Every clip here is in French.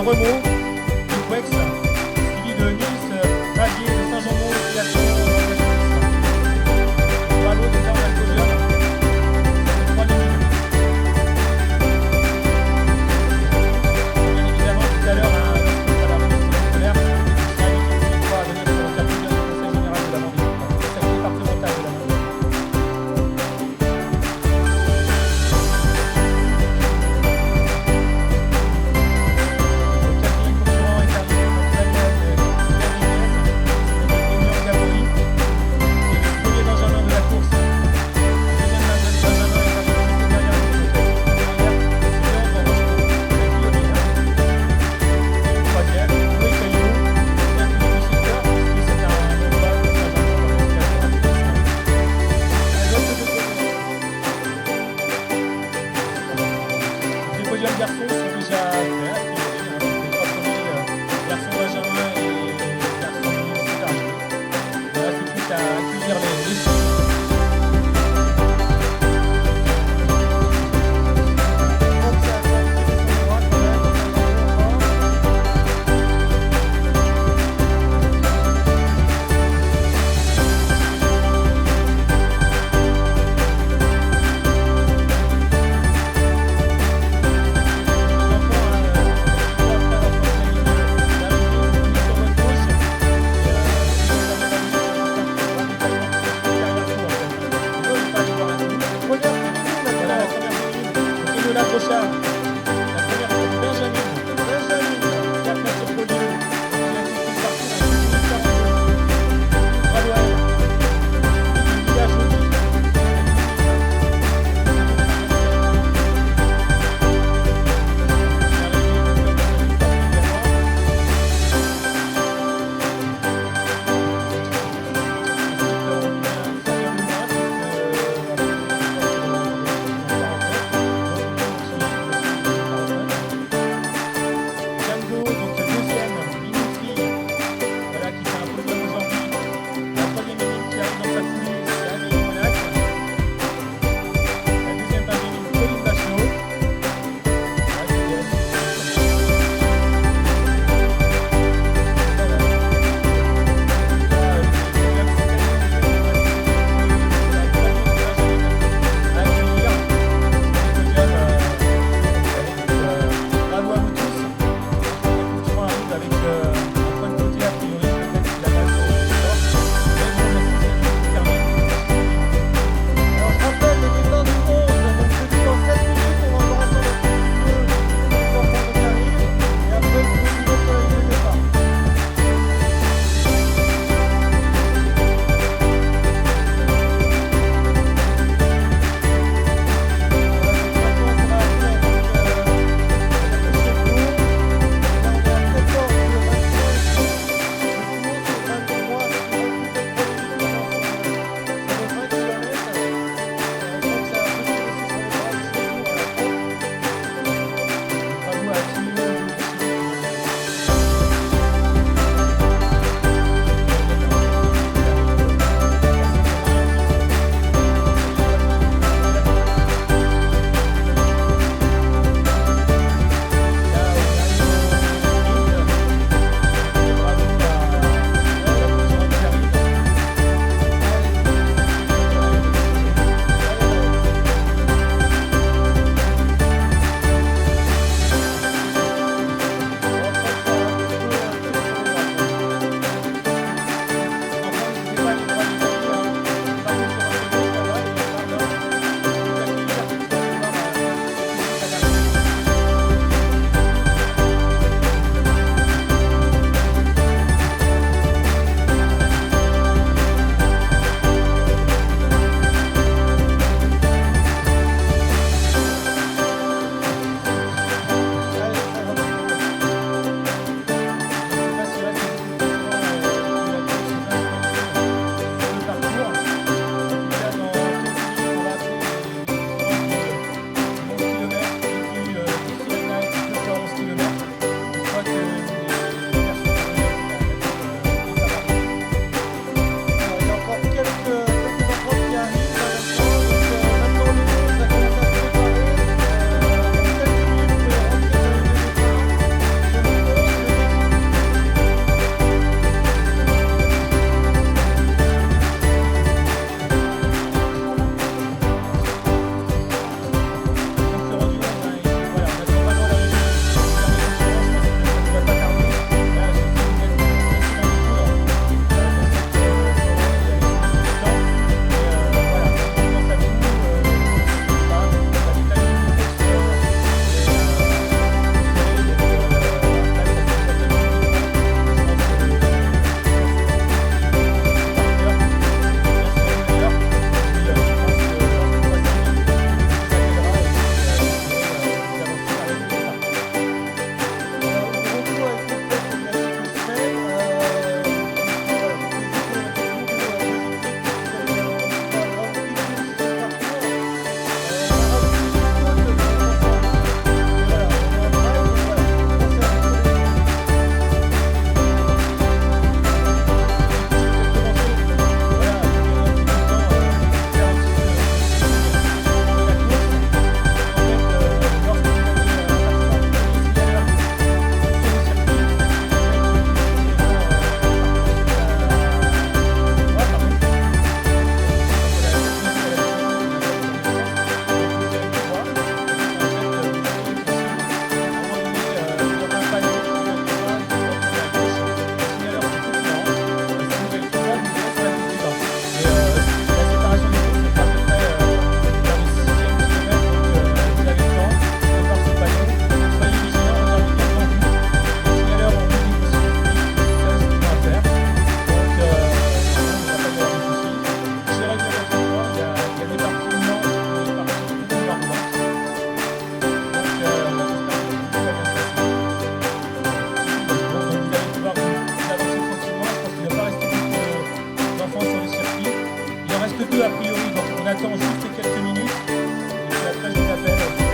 Remaux, de Pouex, suivi de Nice, Ravier, de Saint-Jean-Mont, et la Bravo des armes à podium. 3 minutes. Bien évidemment, tout à l'heure, à la remise scolaire, il y a une petite victoire à donner pour le faire podium du Conseil général de la Vendée, du Conseil départemental de la Vendée. Garçons sont déjà faits, les 3 premiers garçons Benjamin et garçons sont arrivés. Là, c'est plus qu'à accueillir les filles. La prochaine, la première fois, Benjamin, 4 mètres sur podium, il a fait une partie en 42. Bravo à elle. Il a joué. reste deux a priori, donc on attend juste quelques minutes. Et puis après, je vous appelle.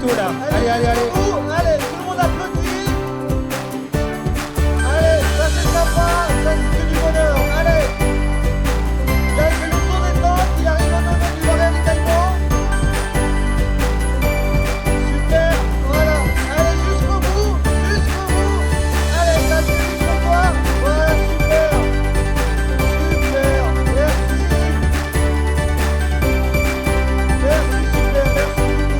photo là. Allez, allez, allez. Allez, tout le monde applaudit. Allez, ça c'est sympa, ça c'est du bonheur. Allez. Il a fait le tour des tentes, il arrive au domaine du ravitaillement. Super, voilà. Allez, jusqu'au bout, jusqu'au bout. Allez, ça c'est jusqu'au toi. Voilà, super. Super, merci. Merci, super, merci beaucoup.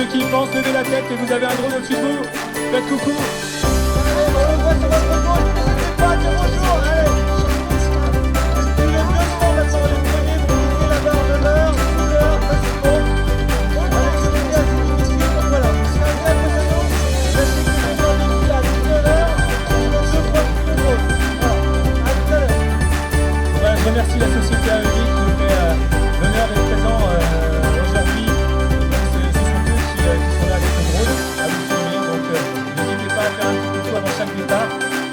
qui y pense, levez la tête et vous avez un drone au-dessus de vous. Faites coucou. Allez, on le voit sur votre gauche, n'hésitez pas à dire bonjour, allez. Il est 200 maintenant, les premiers, vous mettez la barre de l'heure, de l'heure, ça c'est bon. Allez, c'est bien, c'est difficile, donc voilà. C'est un vrai potato, la sécurité dans les filles à 19h, sinon 2 fois plus de drone. Voilà, à tout à l'heure. Voilà, je remercie la société AEG